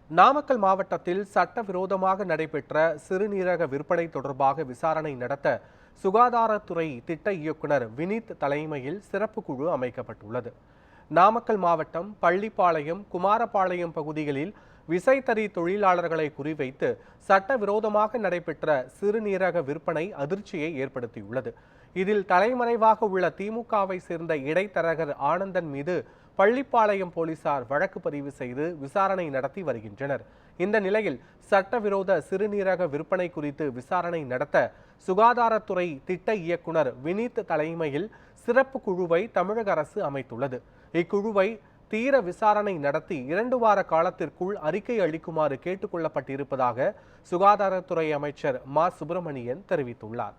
நாமக்கல் மாவட்டத்தில் சட்டவிரோதமாக நடைபெற்ற சிறுநீரக விற்பனை தொடர்பாக விசாரணை நடத்த சுகாதாரத்துறை திட்ட இயக்குனர் வினித் தலைமையில் சிறப்பு குழு அமைக்கப்பட்டுள்ளது. நாமக்கல் மாவட்டம் பள்ளிப்பாளையம், குமாரபாளையம் பகுதிகளில் விசைத்தறி தொழிலாளர்களை குறிவைத்து சட்டவிரோதமாக நடைபெற்ற சிறுநீரக விற்பனை அதிர்ச்சியை ஏற்படுத்தியுள்ளது. இதில் தலைமறைவாக உள்ள திமுகவை சேர்ந்த இடைத்தரகர் ஆனந்தன் மீது பள்ளிப்பாளையம் போலீசார் வழக்கு பதிவு செய்து விசாரணை நடத்தி வருகின்றனர். இந்த நிலையில் சட்டவிரோத சிறுநீரக விற்பனை குறித்து விசாரணை நடத்த சுகாதாரத்துறை திட்ட இயக்குனர் வினித் தலைமையில் சிறப்பு குழுவை தமிழக அரசு அமைத்துள்ளது. இக்குழுவை தீர விசாரணை நடத்தி 2 வார காலத்திற்குள் அறிக்கை அளிக்குமாறு கேட்டுக் கொள்ளப்பட்டிருப்பதாக சுகாதாரத்துறை அமைச்சர் மா. சுப்பிரமணியன் தெரிவித்துள்ளார்.